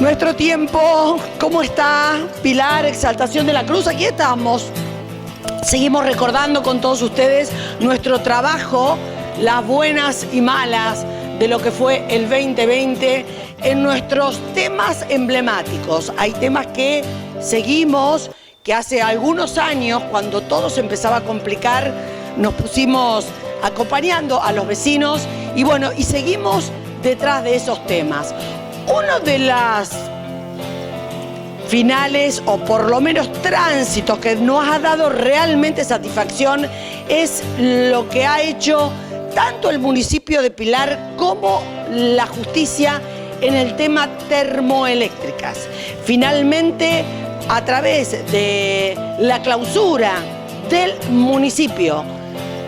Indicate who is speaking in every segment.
Speaker 1: Nuestro tiempo, ¿cómo está? Pilar, Exaltación de la Cruz, aquí estamos. Seguimos recordando con todos ustedes nuestro trabajo, las buenas y malas de lo que fue el 2020 en nuestros temas emblemáticos. Hay temas que seguimos, que hace algunos años, cuando todo se empezaba a complicar, nos pusimos acompañando a los vecinos y bueno, y seguimos detrás de esos temas. Uno de las finales, o por lo menos tránsitos, que nos ha dado realmente satisfacción es lo que ha hecho tanto el municipio de Pilar como la justicia en el tema termoeléctricas. Finalmente, a través de la clausura del municipio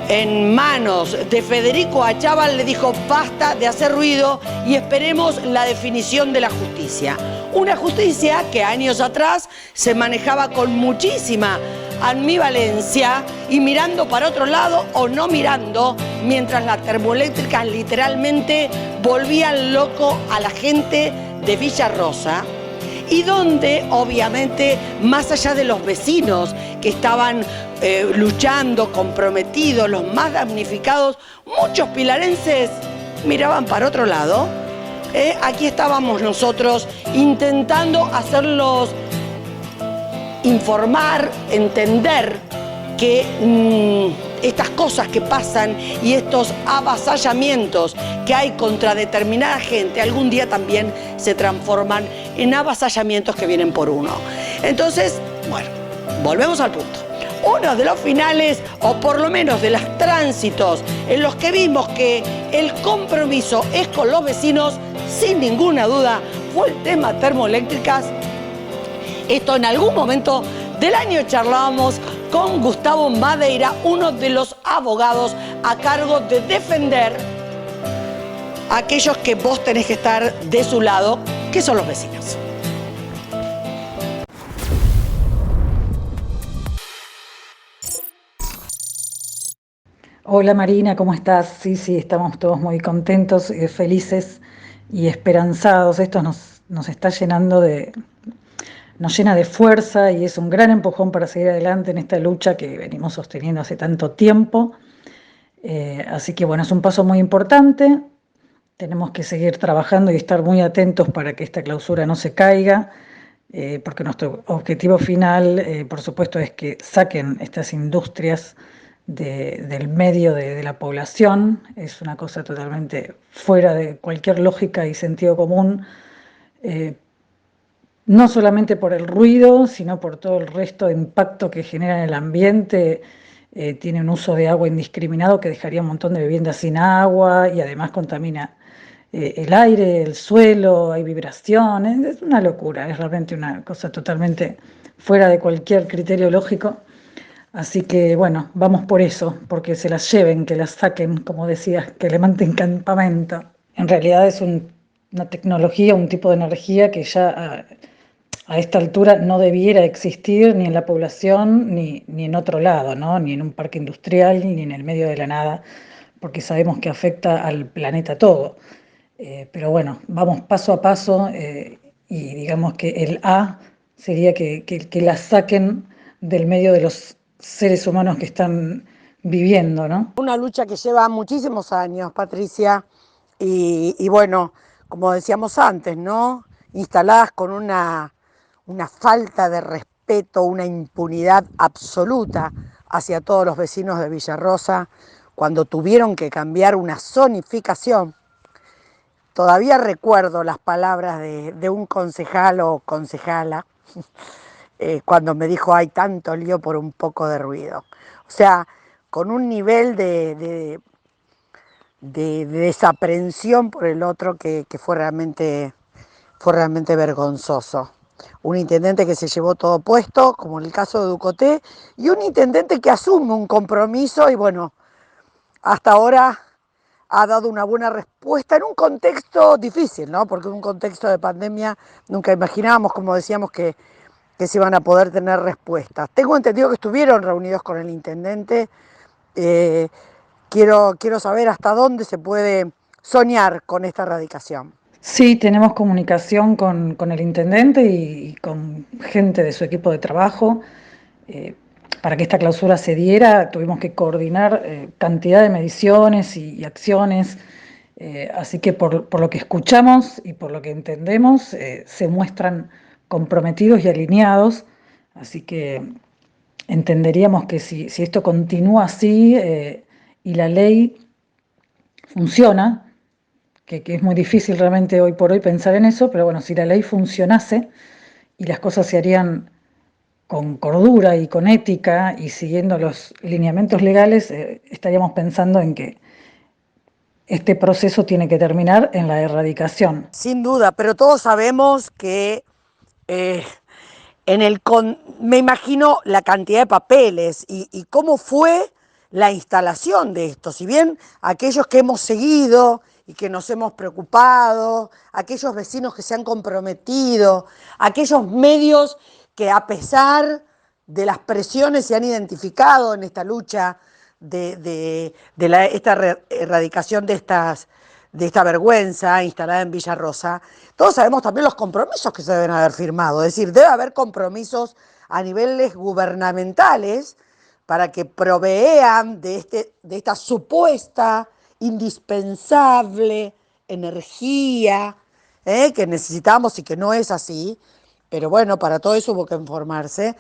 Speaker 1: en manos de Federico Achával, le dijo basta de hacer ruido y esperemos la definición de la justicia. Una justicia que años atrás se manejaba con muchísima ambivalencia y mirando para otro lado o no mirando, mientras las termoeléctricas literalmente volvían loco a la gente de Villa Rosa, y donde obviamente más allá de los vecinos que estaban luchando, comprometidos, los más damnificados, muchos pilarenses miraban para otro lado. Aquí estábamos nosotros intentando hacerlos informar, entender que estas cosas que pasan y estos avasallamientos que hay contra determinada gente, algún día también se transforman en avasallamientos que vienen por uno. Entonces, bueno, volvemos al punto. Uno de los finales, o por lo menos de los tránsitos en los que vimos que el compromiso es con los vecinos, sin ninguna duda, fue el tema termoeléctricas. Esto en algún momento del año charlábamos con Gustavo Madeira, uno de los abogados a cargo de defender a aquellos que vos tenés que estar de su lado, que son los vecinos.
Speaker 2: Hola Marina, ¿cómo estás? Sí, estamos todos muy contentos, felices y esperanzados. Esto nos está nos llena de fuerza y es un gran empujón para seguir adelante en esta lucha que venimos sosteniendo hace tanto tiempo. Así que bueno, es un paso muy importante. Tenemos que seguir trabajando y estar muy atentos para que esta clausura no se caiga, porque nuestro objetivo final, por supuesto, es que saquen estas industrias del medio de la población. Es una cosa totalmente fuera de cualquier lógica y sentido común, no solamente por el ruido, sino por todo el resto de impacto que genera en el ambiente. Tiene un uso de agua indiscriminado que dejaría un montón de viviendas sin agua y además contamina el aire, el suelo, hay vibraciones. Es una locura, es realmente una cosa totalmente fuera de cualquier criterio lógico. Así que bueno, vamos por eso, porque se las lleven, que las saquen, como decías, que le levanten campamento. En realidad es una tecnología, un tipo de energía que ya a esta altura no debiera existir ni en la población ni en otro lado, ¿no? Ni en un parque industrial ni en el medio de la nada, porque sabemos que afecta al planeta todo. Pero bueno, vamos paso a paso, y digamos que el A sería que la saquen del medio de los seres humanos que están viviendo, ¿no?
Speaker 1: Una lucha que lleva muchísimos años, Patricia, y bueno, como decíamos antes, ¿no? Instaladas con una falta de respeto, una impunidad absoluta hacia todos los vecinos de Villa Rosa, cuando tuvieron que cambiar una zonificación. Todavía recuerdo las palabras de un concejal o concejala cuando me dijo hay tanto lío por un poco de ruido. O sea, con un nivel de desaprensión por el otro que fue realmente vergonzoso. Un intendente que se llevó todo puesto, como en el caso de Ducoté, y un intendente que asume un compromiso y bueno, hasta ahora ha dado una buena respuesta en un contexto difícil, ¿no? Porque en un contexto de pandemia nunca imaginábamos, como decíamos, que se iban a poder tener respuestas. Tengo entendido que estuvieron reunidos con el intendente. Quiero saber hasta dónde se puede soñar con esta erradicación.
Speaker 2: Sí, tenemos comunicación con el intendente y con gente de su equipo de trabajo. Eh, para que esta clausura se diera, tuvimos que coordinar cantidad de mediciones y acciones. Así que por lo que escuchamos y por lo que entendemos, se muestran comprometidos y alineados. Así que entenderíamos que si esto continúa así y la ley funciona, que es muy difícil realmente hoy por hoy pensar en eso, pero bueno, si la ley funcionase y las cosas se harían con cordura y con ética y siguiendo los lineamientos legales, estaríamos pensando en que este proceso tiene que terminar en la erradicación.
Speaker 1: Sin duda, pero todos sabemos que eh, me imagino la cantidad de papeles y cómo fue la instalación de esto. Si bien aquellos que hemos seguido y que nos hemos preocupado, aquellos vecinos que se han comprometido, aquellos medios que a pesar de las presiones se han identificado en esta lucha esta erradicación de esta vergüenza instalada en Villa Rosa, todos sabemos también los compromisos que se deben haber firmado. Es decir, debe haber compromisos a niveles gubernamentales para que provean de esta supuesta indispensable energía que necesitamos y que no es así. Pero bueno, para todo eso hubo que informarse.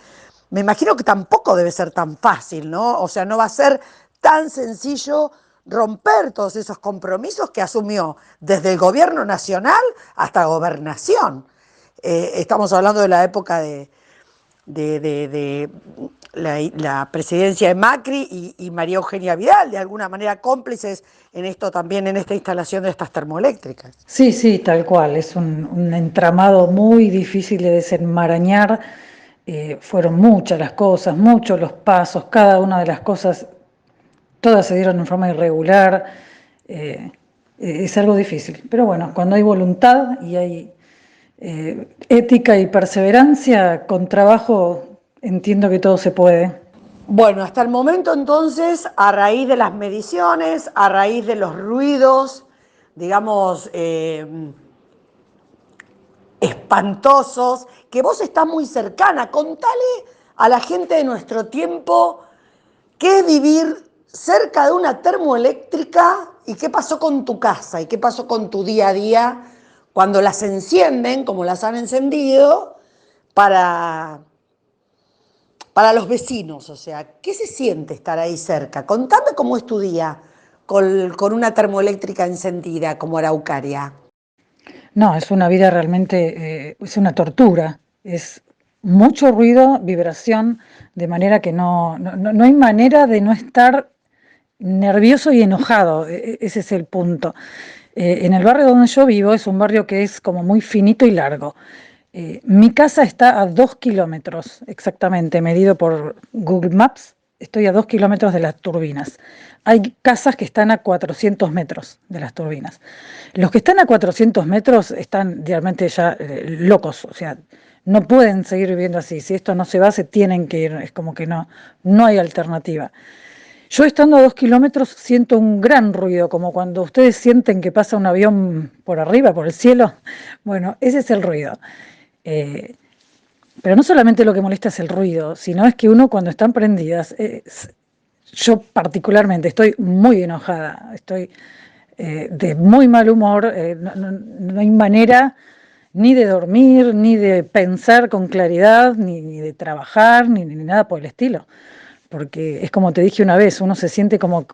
Speaker 1: Me imagino que tampoco debe ser tan fácil, ¿no? O sea, no va a ser tan sencillo romper todos esos compromisos que asumió desde el gobierno nacional hasta gobernación. Estamos hablando de la época de la presidencia de Macri y María Eugenia Vidal, de alguna manera cómplices en esto también, en esta instalación de estas termoeléctricas.
Speaker 2: Sí, sí, tal cual. Es un entramado muy difícil de desenmarañar. Fueron muchas las cosas, muchos los pasos, cada una de las cosas, todas se dieron en forma irregular. eh, es algo difícil. Pero bueno, cuando hay voluntad y hay ética y perseverancia, con trabajo entiendo que todo se puede.
Speaker 1: Bueno, hasta el momento entonces, a raíz de las mediciones, a raíz de los ruidos, digamos, espantosos, que vos estás muy cercana, contale a la gente de nuestro tiempo qué es vivir cerca de una termoeléctrica y qué pasó con tu casa y qué pasó con tu día a día cuando las encienden, como las han encendido, para, para los vecinos. O sea, ¿qué se siente estar ahí cerca? Contame cómo es tu día con una termoeléctrica encendida como Araucaria.
Speaker 2: No, es una vida realmente, es una tortura, es mucho ruido, vibración, de manera que no hay manera de no estar nervioso y enojado, ese es el punto. En el barrio donde yo vivo es un barrio que es como muy finito y largo. Mi casa está a 2 kilómetros exactamente, medido por Google Maps, estoy a 2 kilómetros de las turbinas. Hay casas que están a 400 metros de las turbinas. Los que están a 400 metros están realmente ya locos, o sea, no pueden seguir viviendo así. Si esto no se va, se tienen que ir, es como que no hay alternativa. Yo estando a 2 kilómetros siento un gran ruido, como cuando ustedes sienten que pasa un avión por arriba, por el cielo. Bueno, ese es el ruido. Eh, pero no solamente lo que molesta es el ruido, sino es que uno cuando están prendidas, yo particularmente estoy muy enojada, estoy de muy mal humor, no hay manera ni de dormir, ni de pensar con claridad, ni de trabajar, ni nada por el estilo. Porque es como te dije una vez, uno se siente como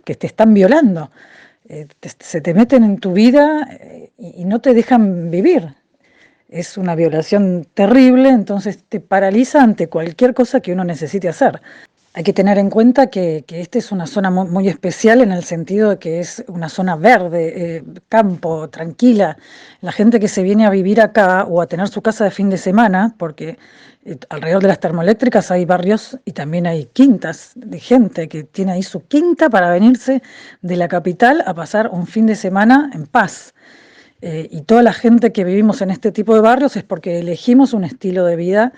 Speaker 2: que te están violando. Se te meten en tu vida y no te dejan vivir. Es una violación terrible, entonces te paraliza ante cualquier cosa que uno necesite hacer. Hay que tener en cuenta que esta es una zona muy especial en el sentido de que es una zona verde, campo, tranquila. La gente que se viene a vivir acá o a tener su casa de fin de semana, porque alrededor de las termoeléctricas hay barrios y también hay quintas de gente que tiene ahí su quinta para venirse de la capital a pasar un fin de semana en paz. Y toda la gente que vivimos en este tipo de barrios es porque elegimos un estilo de vida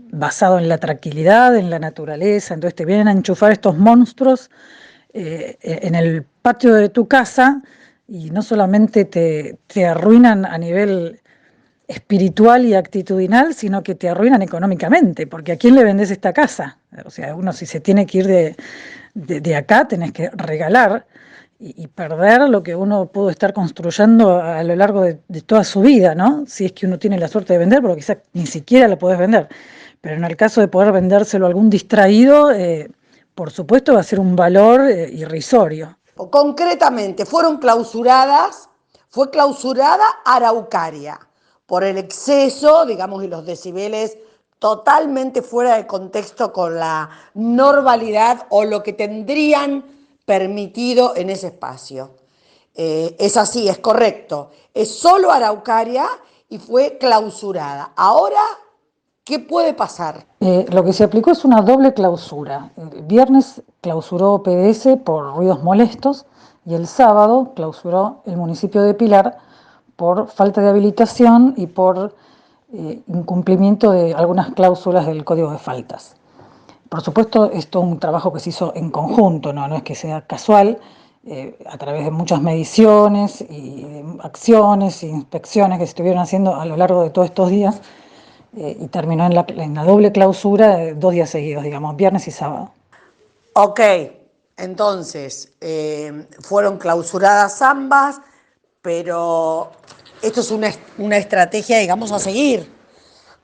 Speaker 2: basado en la tranquilidad, en la naturaleza. Entonces te vienen a enchufar estos monstruos en el patio de tu casa y no solamente te arruinan a nivel espiritual y actitudinal, sino que te arruinan económicamente, porque ¿a quién le vendés esta casa? O sea, uno si se tiene que ir de acá, tenés que regalar y perder lo que uno pudo estar construyendo a lo largo de toda su vida, ¿no? Si es que uno tiene la suerte de vender, porque quizás ni siquiera lo podés vender. Pero en el caso de poder vendérselo a algún distraído, por supuesto va a ser un valor irrisorio.
Speaker 1: Concretamente, fue clausurada Araucaria por el exceso, digamos, y los decibeles totalmente fuera de contexto con la normalidad o lo que tendrían permitido en ese espacio. Es así, es correcto. Es solo Araucaria y fue clausurada. Ahora, ¿qué puede pasar?
Speaker 2: Lo que se aplicó es una doble clausura. El viernes clausuró PDS por ruidos molestos y el sábado clausuró el municipio de Pilar por falta de habilitación y por incumplimiento de algunas cláusulas del Código de Faltas. Por supuesto, esto es un trabajo que se hizo en conjunto, no es que sea casual, a través de muchas mediciones y acciones e inspecciones que se estuvieron haciendo a lo largo de todos estos días, y terminó en la doble clausura 2 días seguidos, digamos, viernes y sábado.
Speaker 1: Ok, entonces, fueron clausuradas ambas, pero esto es una estrategia, digamos, a seguir,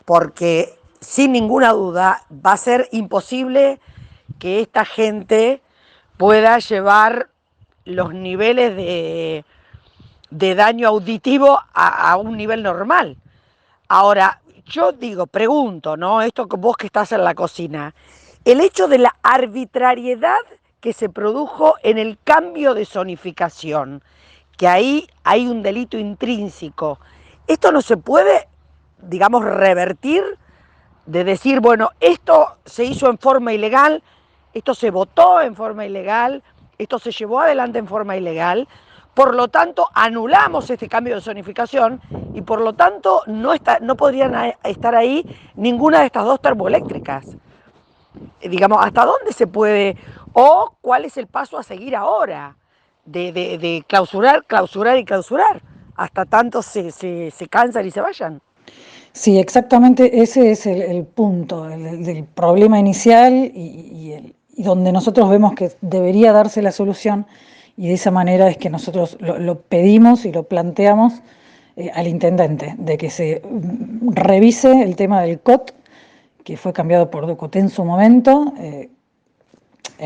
Speaker 1: porque sin ninguna duda va a ser imposible que esta gente pueda llevar los niveles de daño auditivo a un nivel normal. Ahora, yo digo, pregunto, ¿no? Esto que vos que estás en la cocina, el hecho de la arbitrariedad que se produjo en el cambio de zonificación, que ahí hay un delito intrínseco, esto no se puede, digamos, revertir, de decir, bueno, esto se hizo en forma ilegal, esto se votó en forma ilegal, esto se llevó adelante en forma ilegal, por lo tanto anulamos este cambio de zonificación y por lo tanto no podrían estar ahí ninguna de estas dos termoeléctricas. Digamos, ¿hasta dónde se puede o cuál es el paso a seguir ahora de clausurar, clausurar y clausurar hasta tanto se cansan y se vayan?
Speaker 2: Sí, exactamente ese es el punto del problema inicial y donde nosotros vemos que debería darse la solución, y de esa manera es que nosotros lo pedimos y lo planteamos al intendente, de que se revise el tema del COT, que fue cambiado por Ducoté en su momento, en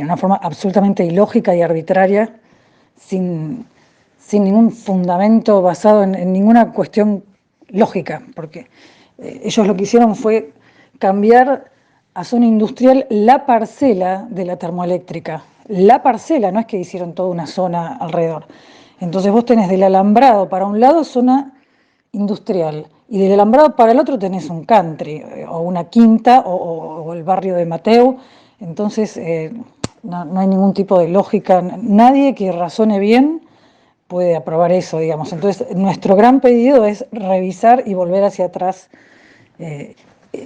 Speaker 2: una forma absolutamente ilógica y arbitraria, sin ningún fundamento basado en ninguna cuestión lógica, porque ellos lo que hicieron fue cambiar a zona industrial la parcela de la termoeléctrica. La parcela, no es que hicieron toda una zona alrededor. Entonces vos tenés del alambrado para un lado zona industrial y del alambrado para el otro tenés un country o una quinta o el barrio de Mateu. Entonces no hay ningún tipo de lógica. Nadie que razone bien puede aprobar eso, digamos. Entonces nuestro gran pedido es revisar y volver hacia atrás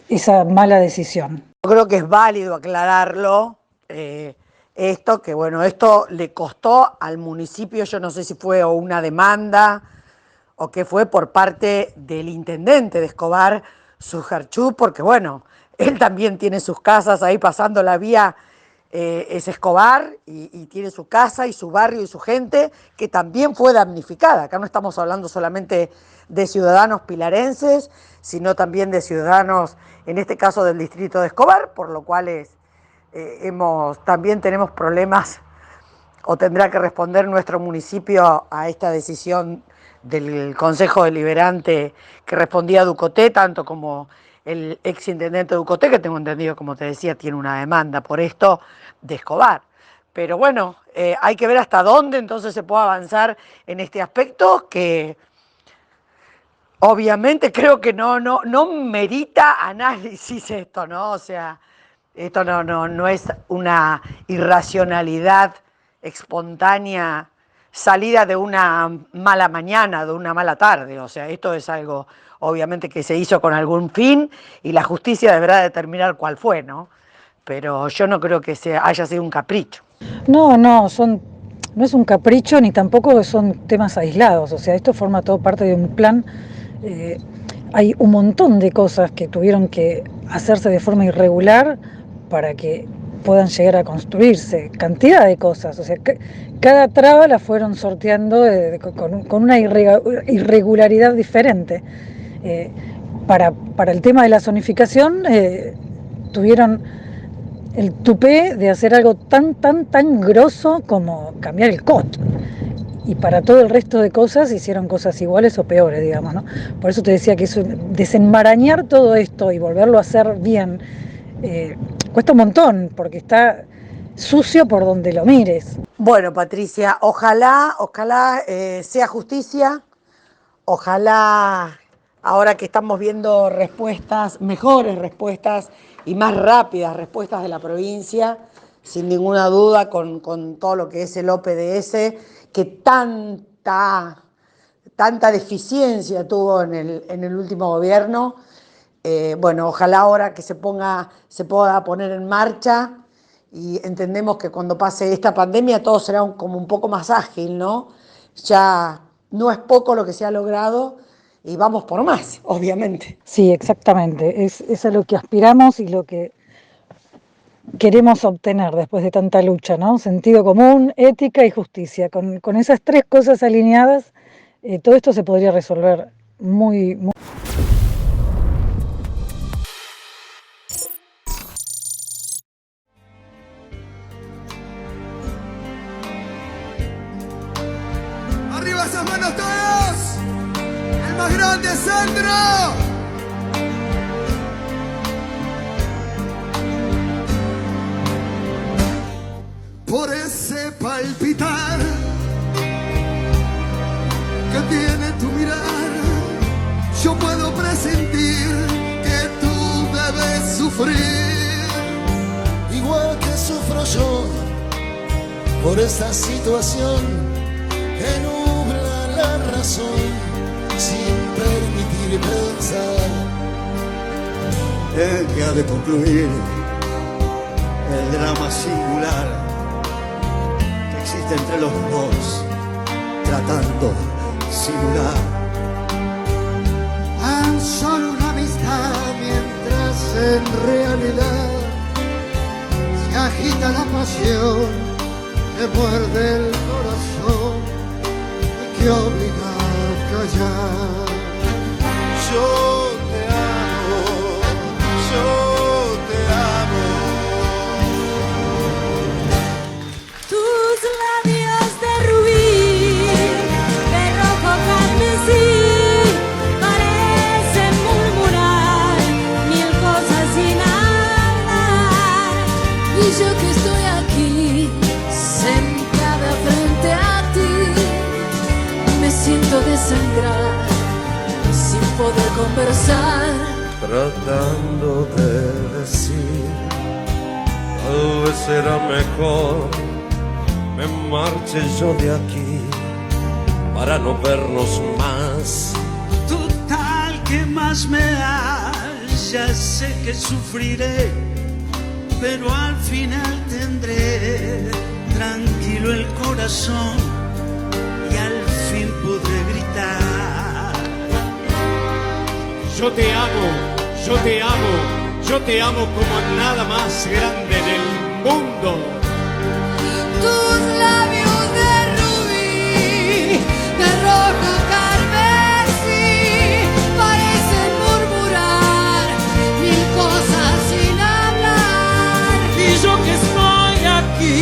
Speaker 2: esa mala decisión.
Speaker 1: Yo creo que es válido aclararlo, esto, que bueno, esto le costó al municipio, yo no sé si fue o una demanda o qué fue por parte del intendente de Escobar, Sujarchú, porque bueno, él también tiene sus casas ahí pasando la vía, es Escobar y tiene su casa y su barrio y su gente que también fue damnificada. Acá no estamos hablando solamente de ciudadanos pilarenses, sino también de ciudadanos, en este caso del distrito de Escobar, por lo cual también tenemos problemas o tendrá que responder nuestro municipio a esta decisión del Consejo Deliberante que respondía a Ducoté, tanto como el exintendente Ducoté, que tengo entendido, como te decía, tiene una demanda por esto de Escobar. Pero bueno, hay que ver hasta dónde entonces se puede avanzar en este aspecto que obviamente creo que no merita análisis esto, ¿no? O sea, esto no es una irracionalidad espontánea salida de una mala mañana, de una mala tarde. O sea, esto es algo obviamente que se hizo con algún fin y la justicia deberá determinar cuál fue, ¿no? Pero yo no creo que haya sido un capricho.
Speaker 2: No, no es un capricho ni tampoco son temas aislados, o sea, esto forma todo parte de un plan. Hay un montón de cosas que tuvieron que hacerse de forma irregular para que puedan llegar a construirse, cantidad de cosas, o sea, cada traba la fueron sorteando con una irregularidad diferente. Para el tema de la zonificación, tuvieron el tupé de hacer algo tan grosso como cambiar el COT. Y para todo el resto de cosas hicieron cosas iguales o peores, digamos, ¿no? Por eso te decía que eso, desenmarañar todo esto y volverlo a hacer bien, cuesta un montón, porque está sucio por donde lo mires.
Speaker 1: Bueno, Patricia, ojalá sea justicia, ojalá ahora que estamos viendo respuestas, mejores respuestas y más rápidas respuestas de la provincia, sin ninguna duda con todo lo que es el OPDS, que tanta deficiencia tuvo en el último gobierno. Bueno, ojalá ahora que se pueda poner en marcha, y entendemos que cuando pase esta pandemia todo será como un poco más ágil, ¿no? Ya no es poco lo que se ha logrado y vamos por más, obviamente.
Speaker 2: Sí, exactamente, es a lo que aspiramos y lo que queremos obtener después de tanta lucha, ¿no? Sentido común, ética y justicia. Con esas tres cosas alineadas, todo esto se podría resolver muy.
Speaker 3: ¡Arriba esas manos todos! ¡El más grande, Sandro! Por ese palpitar que tiene tu mirar, yo puedo presentir que tú debes sufrir, igual que sufro yo, por esta situación que nubla la razón sin permitir pensar en que ha de concluir el drama singular existe entre los dos, tratando simular tan solo una amistad, mientras en realidad se agita la pasión que muerde el corazón y que obliga a callar. Yo te amo, yo te amo.
Speaker 4: Labios de rubí, de rojo carmesí, parecen murmurar mil cosas sin hablar. Y yo que estoy aquí, sentada frente a ti, me siento desangrar, sin poder conversar.
Speaker 5: Tratando de decir, tal vez será mejor me marche yo de aquí para no vernos más.
Speaker 6: Total, ¿qué más me da? Ya sé que sufriré, pero al final tendré tranquilo el corazón y al fin podré gritar.
Speaker 7: Yo te amo, yo te amo, yo te amo como nada más grande del mundo.
Speaker 4: Tus labios de rubí, de rojo carmesí, parecen murmurar mil cosas sin hablar.
Speaker 6: Y yo que estoy aquí,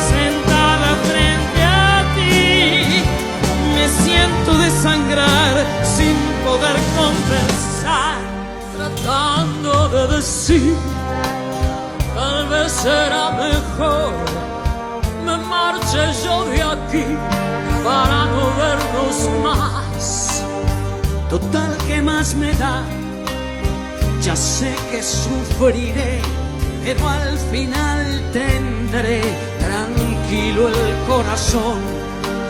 Speaker 6: sentada frente a ti, me siento desangrar sin poder conversar, tratando de decir, tal vez será mejor me marche yo de aquí para no vernos más. Total, ¿qué más me da? Ya sé que sufriré, pero al final tendré tranquilo el corazón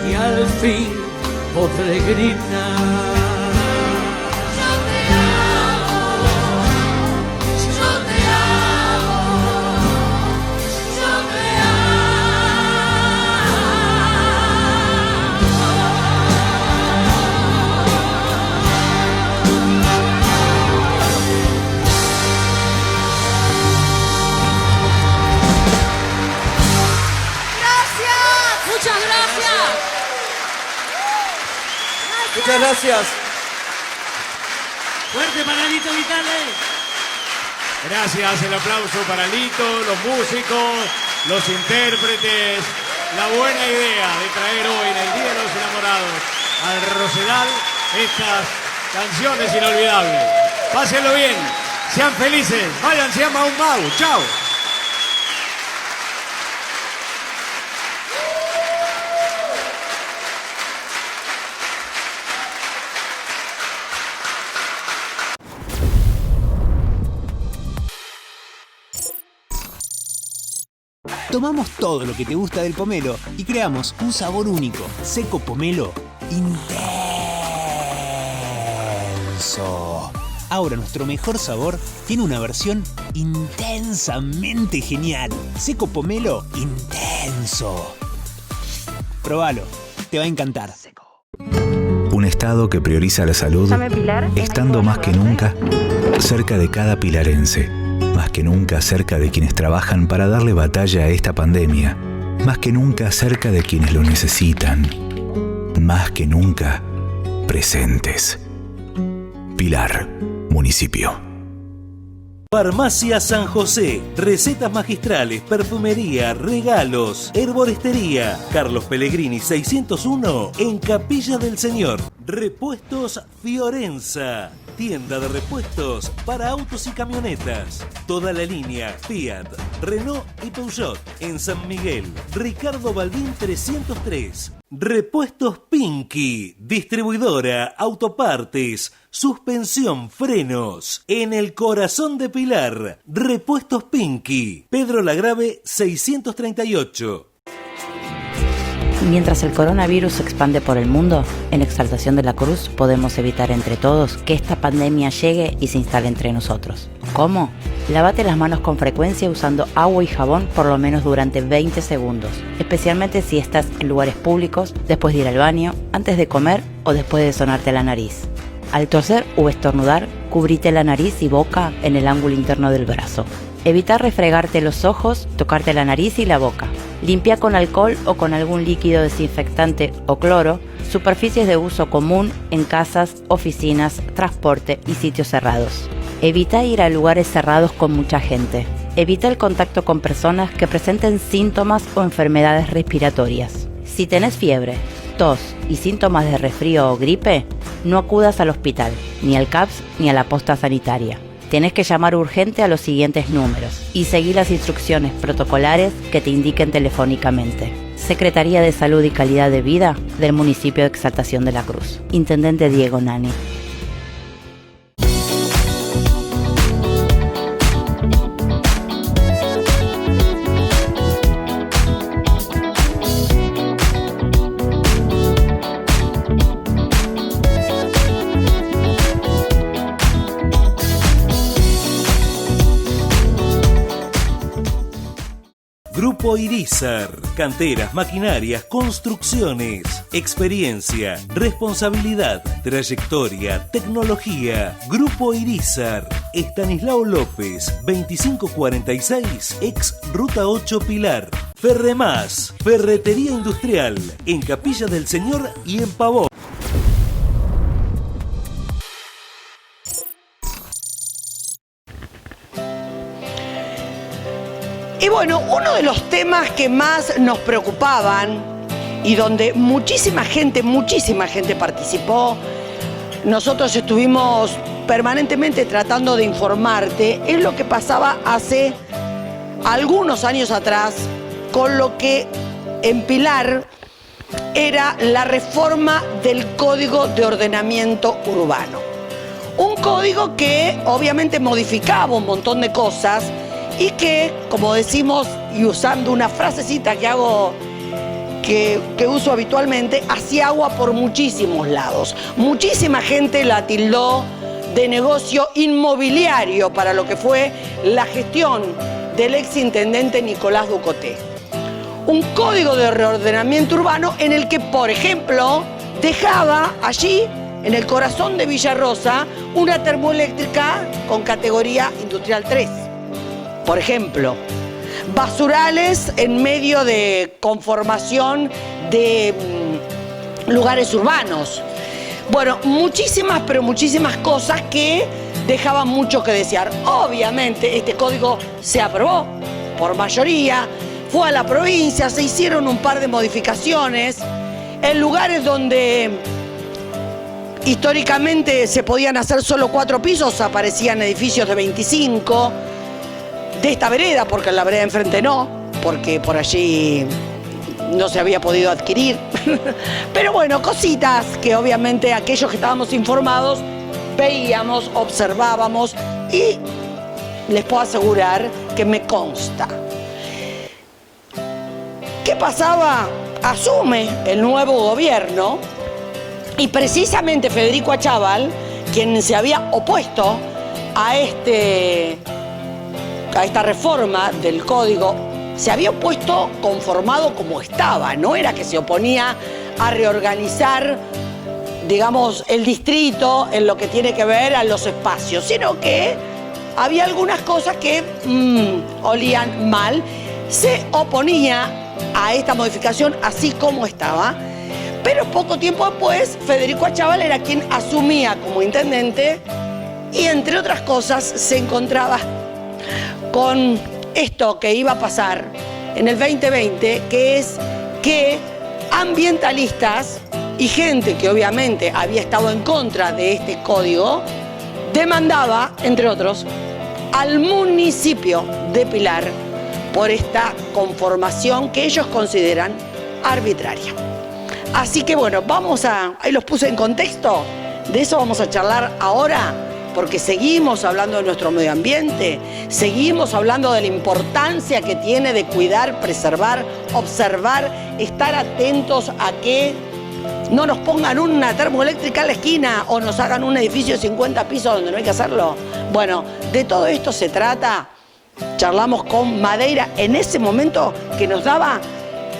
Speaker 6: y al fin podré gritar.
Speaker 5: Muchas gracias.
Speaker 6: Fuerte para Lito Vitale.
Speaker 7: Gracias, el aplauso para Lito, los músicos, los intérpretes. La buena idea de traer hoy en el Día de los Enamorados al Rosedal estas canciones inolvidables. Pásenlo bien, sean felices, váyanse a Mau Mau. Chao.
Speaker 8: Tomamos todo lo que te gusta del pomelo y creamos un sabor único. Seco Pomelo Intenso. Ahora nuestro mejor sabor tiene una versión intensamente genial. Seco Pomelo Intenso. Probalo, te va a encantar.
Speaker 9: Un Estado que prioriza la salud, estando más que nunca cerca de cada pilarense. Más que nunca cerca de quienes trabajan para darle batalla a esta pandemia. Más que nunca cerca de quienes lo necesitan. Más que nunca presentes. Pilar, municipio.
Speaker 10: Farmacia San José, recetas magistrales, perfumería, regalos, herboristería. Carlos Pellegrini 601 en Capilla del Señor. Repuestos Fiorenza, tienda de repuestos para autos y camionetas. Toda la línea Fiat, Renault y Peugeot en San Miguel. Ricardo Balbín 303. Repuestos Pinky, distribuidora, autopartes, suspensión, frenos. En el corazón de Pilar, Repuestos Pinky, Pedro Lagrave 638.
Speaker 11: Mientras el coronavirus se expande por el mundo, en Exaltación de la Cruz podemos evitar entre todos que esta pandemia llegue y se instale entre nosotros. ¿Cómo? Lávate las manos con frecuencia usando agua y jabón por lo menos durante 20 segundos, especialmente si estás en lugares públicos, después de ir al baño, antes de comer o después de sonarte la nariz. Al toser o estornudar, cubrite la nariz y boca en el ángulo interno del brazo. Evita refregarte los ojos, tocarte la nariz y la boca. Limpia con alcohol o con algún líquido desinfectante o cloro superficies de uso común en casas, oficinas, transporte y sitios cerrados. Evita ir a lugares cerrados con mucha gente. Evita el contacto con personas que presenten síntomas o enfermedades respiratorias. Si tenés fiebre, tos y síntomas de resfrío o gripe, no acudas al hospital, ni al CAPS ni a la posta sanitaria. Tenés que llamar urgente a los siguientes números y seguir las instrucciones protocolares que te indiquen telefónicamente. Secretaría de Salud y Calidad de Vida del municipio de Exaltación de la Cruz. Intendente Diego Nani.
Speaker 10: Grupo Irizar, canteras, maquinarias, construcciones, experiencia, responsabilidad, trayectoria, tecnología. Grupo Irizar, Estanislao López, 2546, ex Ruta 8 Pilar. Ferremás, ferretería industrial, en Capilla del Señor y en Pavón.
Speaker 1: Y bueno, uno de los temas que más nos preocupaban y donde muchísima gente participó, nosotros estuvimos permanentemente tratando de informarte, es lo que pasaba hace algunos años atrás con lo que en Pilar era la reforma del Código de Ordenamiento Urbano. Un código que obviamente modificaba un montón de cosas y que, como decimos, y usando una frasecita que uso habitualmente, hacía agua por muchísimos lados. Muchísima gente la tildó de negocio inmobiliario para lo que fue la gestión del exintendente Nicolás Ducoté. Un código de reordenamiento urbano en el que, por ejemplo, dejaba allí, en el corazón de Villarrosa, una termoeléctrica con categoría industrial 3. Por ejemplo, basurales en medio de conformación de lugares urbanos, Bueno, muchísimas, pero muchísimas cosas que dejaban mucho que desear. Obviamente, este código se aprobó por mayoría, fue a la provincia, se hicieron un par de modificaciones en lugares donde históricamente se podían hacer solo 4 pisos, aparecían edificios de 25 de esta vereda, porque en la vereda enfrente no, porque por allí no se había podido adquirir. Pero bueno, cositas que obviamente aquellos que estábamos informados veíamos, observábamos y les puedo asegurar que me consta. ¿Qué pasaba? Asume el nuevo gobierno y precisamente Federico Achával, quien se había opuesto a esta reforma del código, se había opuesto conformado como estaba, no era que se oponía a reorganizar, digamos, el distrito en lo que tiene que ver a los espacios, sino que había algunas cosas que olían mal, se oponía a esta modificación así como estaba, pero poco tiempo después Federico Achával era quien asumía como intendente y entre otras cosas se encontraba con esto que iba a pasar en el 2020, que es que ambientalistas y gente que obviamente había estado en contra de este código demandaba, entre otros, al municipio de Pilar por esta conformación que ellos consideran arbitraria. Así que bueno, ahí los puse en contexto, de eso vamos a charlar ahora, porque seguimos hablando de nuestro medio ambiente, seguimos hablando de la importancia que tiene de cuidar, preservar, observar, estar atentos a que no nos pongan una termoeléctrica en la esquina o nos hagan un edificio de 50 pisos donde no hay que hacerlo. Bueno, de todo esto se trata. Charlamos con Madeira en ese momento que nos daba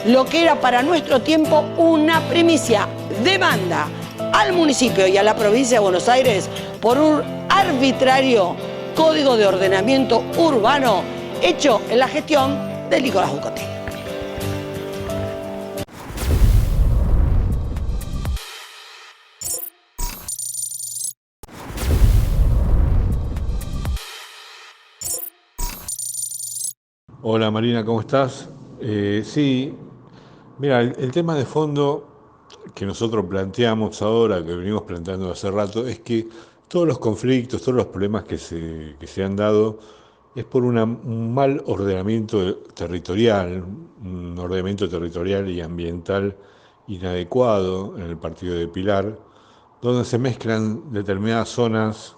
Speaker 1: lo que era para nuestro tiempo una primicia: demanda al municipio y a la provincia de Buenos Aires por un arbitrario código de ordenamiento urbano hecho en la gestión de Nicolás Bucote.
Speaker 12: Hola Marina, ¿cómo estás? Sí, mira, el tema de fondo que nosotros planteamos ahora, que venimos planteando hace rato, es que todos los conflictos, todos los problemas que se han dado es por un mal ordenamiento territorial, un ordenamiento territorial y ambiental inadecuado en el partido de Pilar, donde se mezclan determinadas zonas,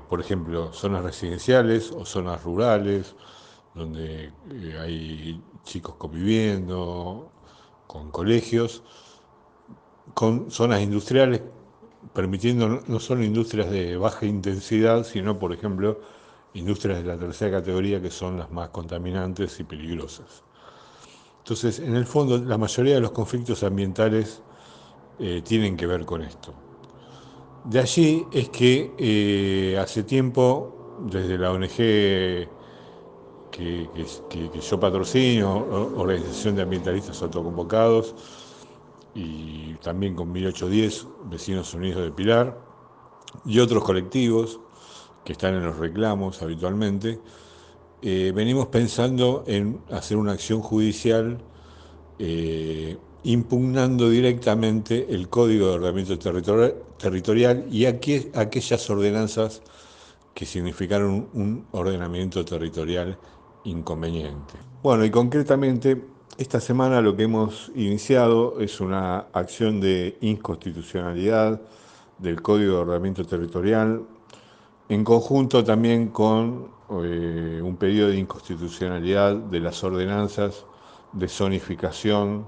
Speaker 12: por ejemplo, zonas residenciales o zonas rurales, donde hay chicos conviviendo, con colegios, con zonas industriales, permitiendo no solo industrias de baja intensidad, sino, por ejemplo, industrias de la tercera categoría, que son las más contaminantes y peligrosas. Entonces, en el fondo, la mayoría de los conflictos ambientales tienen que ver con esto. De allí es que hace tiempo, desde la ONG que yo patrocino, Organización de Ambientalistas Autoconvocados, y también con 1810, Vecinos Unidos de Pilar, y otros colectivos que están en los reclamos habitualmente, venimos pensando en hacer una acción judicial impugnando directamente el Código de Ordenamiento Territorial y aquellas ordenanzas que significaron un ordenamiento territorial inconveniente. Bueno, y concretamente, esta semana lo que hemos iniciado es una acción de inconstitucionalidad del Código de Ordenamiento Territorial, en conjunto también con un pedido de inconstitucionalidad de las ordenanzas de zonificación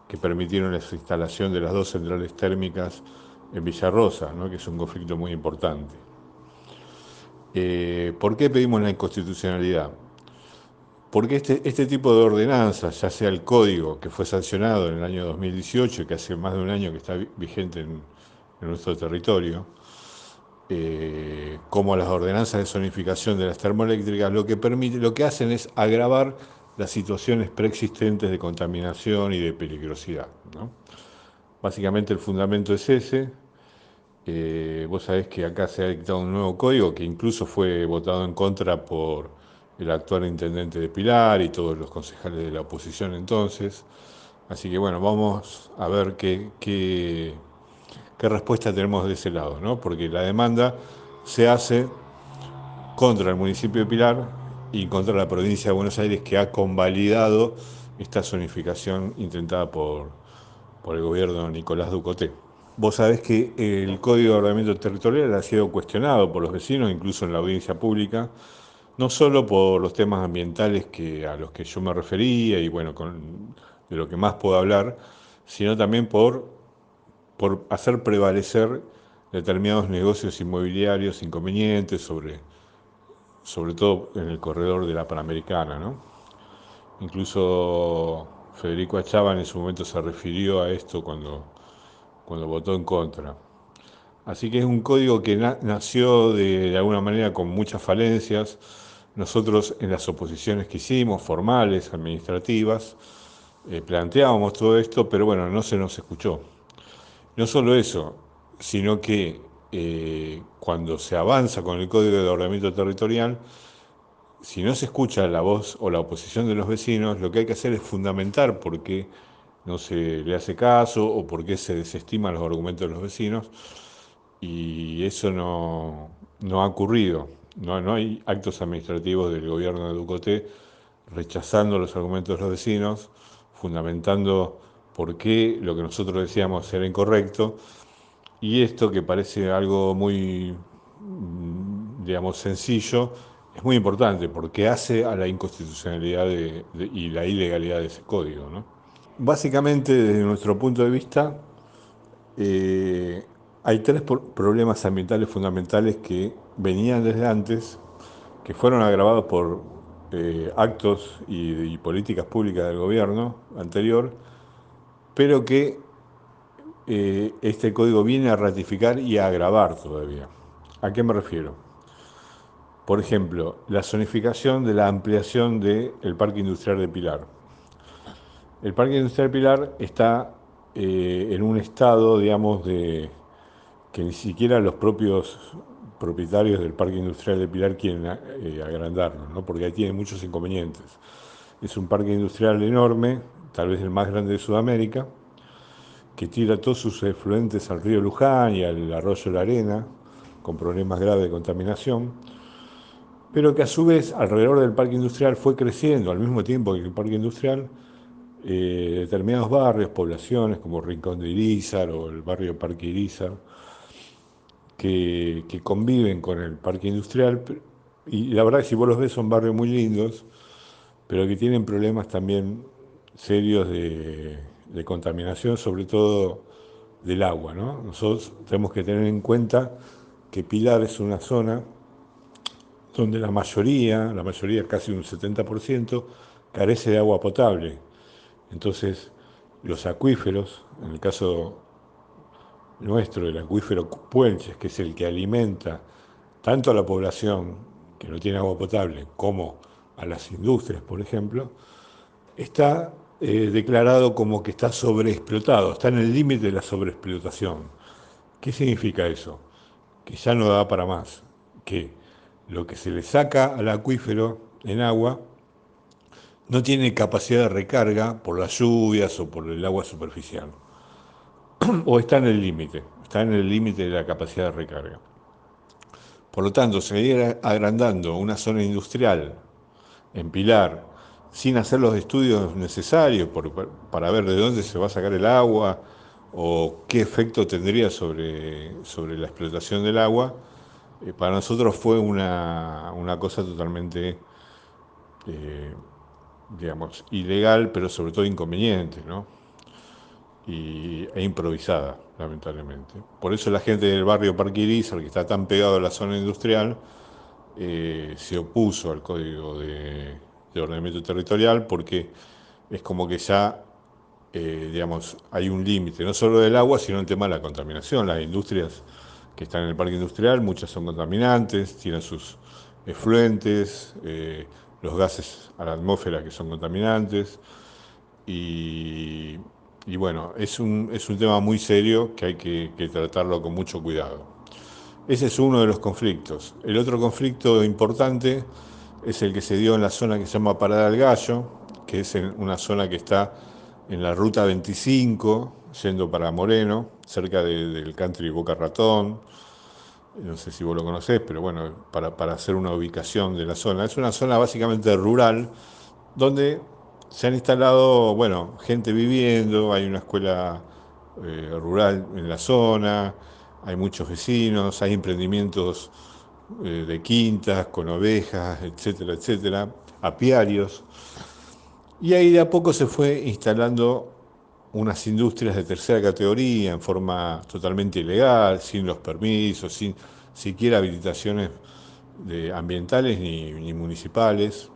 Speaker 12: que permitieron la instalación de las 2 centrales térmicas en Villarrosa, ¿no?, que es un conflicto muy importante. ¿Por qué pedimos la inconstitucionalidad? Porque este tipo de ordenanzas, ya sea el código que fue sancionado en el año 2018, que hace más de un año que está vigente en nuestro territorio, como las ordenanzas de zonificación de las termoeléctricas, lo que hacen es agravar las situaciones preexistentes de contaminación y de peligrosidad, ¿no? Básicamente el fundamento es ese. Vos sabés que acá se ha dictado un nuevo código que incluso fue votado en contra por el actual intendente de Pilar y todos los concejales de la oposición entonces. Así que bueno, vamos a ver qué respuesta tenemos de ese lado, ¿no? Porque la demanda se hace contra el municipio de Pilar y contra la provincia de Buenos Aires, que ha convalidado esta zonificación intentada por el gobierno de Nicolás Ducoté. Vos sabés que el Código de Ordenamiento Territorial ha sido cuestionado por los vecinos, incluso en la audiencia pública, no solo por los temas ambientales a los que yo me refería y bueno, de lo que más puedo hablar, sino también por hacer prevalecer determinados negocios inmobiliarios inconvenientes, sobre todo en el corredor de la Panamericana, ¿no? Incluso Federico Achava en su momento se refirió a esto cuando votó en contra. Así que es un código que nació de alguna manera con muchas falencias. Nosotros en las oposiciones que hicimos, formales, administrativas, planteábamos todo esto, pero bueno, no se nos escuchó. No solo eso, sino que cuando se avanza con el Código de Ordenamiento Territorial, si no se escucha la voz o la oposición de los vecinos, lo que hay que hacer es fundamentar por qué no se le hace caso o por qué se desestiman los argumentos de los vecinos, y eso no ha ocurrido. No hay actos administrativos del gobierno de Ducoté rechazando los argumentos de los vecinos, fundamentando por qué lo que nosotros decíamos era incorrecto, y esto que parece algo muy, digamos, sencillo, es muy importante porque hace a la inconstitucionalidad y la ilegalidad de ese código, ¿no? Básicamente, desde nuestro punto de vista, hay tres problemas ambientales fundamentales que venían desde antes, que fueron agravados por actos y políticas públicas del gobierno anterior, pero que este código viene a ratificar y a agravar todavía. ¿A qué me refiero? Por ejemplo, la zonificación de la ampliación del Parque Industrial de Pilar. El Parque Industrial de Pilar está en un estado, digamos, que ni siquiera los propios propietarios del Parque Industrial de Pilar quieren agrandarlo, ¿no? Porque ahí tiene muchos inconvenientes. Es un parque industrial enorme, tal vez el más grande de Sudamérica, que tira todos sus efluentes al río Luján y al arroyo La Arena, con problemas graves de contaminación, pero que a su vez alrededor del parque industrial fue creciendo al mismo tiempo que el parque industrial determinados barrios, poblaciones como Rincón de Irízar o el barrio Parque Irízar, que conviven con el parque industrial, y la verdad que si vos los ves son barrios muy lindos, pero que tienen problemas también serios de contaminación, sobre todo del agua, ¿no? Nosotros tenemos que tener en cuenta que Pilar es una zona donde la mayoría, casi un 70%, carece de agua potable. Entonces, los acuíferos, en el caso nuestro, el acuífero Puelches, que es el que alimenta tanto a la población que no tiene agua potable como a las industrias, por ejemplo, está declarado como que está sobreexplotado, está en el límite de la sobreexplotación. ¿Qué significa eso? Que ya no da para más, que lo que se le saca al acuífero en agua no tiene capacidad de recarga por las lluvias o por el agua superficial. O está en el límite de la capacidad de recarga. Por lo tanto, seguir agrandando una zona industrial en Pilar sin hacer los estudios necesarios para ver de dónde se va a sacar el agua o qué efecto tendría sobre la explotación del agua, para nosotros fue una cosa totalmente, digamos, ilegal, pero sobre todo inconveniente, ¿no? E improvisada, lamentablemente. Por eso la gente del barrio Parque Irízar, que está tan pegado a la zona industrial, se opuso al Código de Ordenamiento Territorial, porque es como que ya, digamos, hay un límite, no solo del agua, sino el tema de la contaminación. Las industrias que están en el parque industrial, muchas son contaminantes, tienen sus efluentes, los gases a la atmósfera que son contaminantes, y Y bueno, es un tema muy serio que hay que tratarlo con mucho cuidado. Ese es uno de los conflictos. El otro conflicto importante es el que se dio en la zona que se llama Parada del Gallo, que es una zona que está en la ruta 25, yendo para Moreno, cerca del country Boca Ratón. No sé si vos lo conocés, pero bueno, para hacer una ubicación de la zona. Es una zona básicamente rural, donde se han instalado, bueno, gente viviendo, hay una escuela rural en la zona, hay muchos vecinos, hay emprendimientos de quintas, con ovejas, etcétera, etcétera, apiarios. Y ahí de a poco se fue instalando unas industrias de tercera categoría en forma totalmente ilegal, sin los permisos, sin siquiera habilitaciones ambientales ni municipales.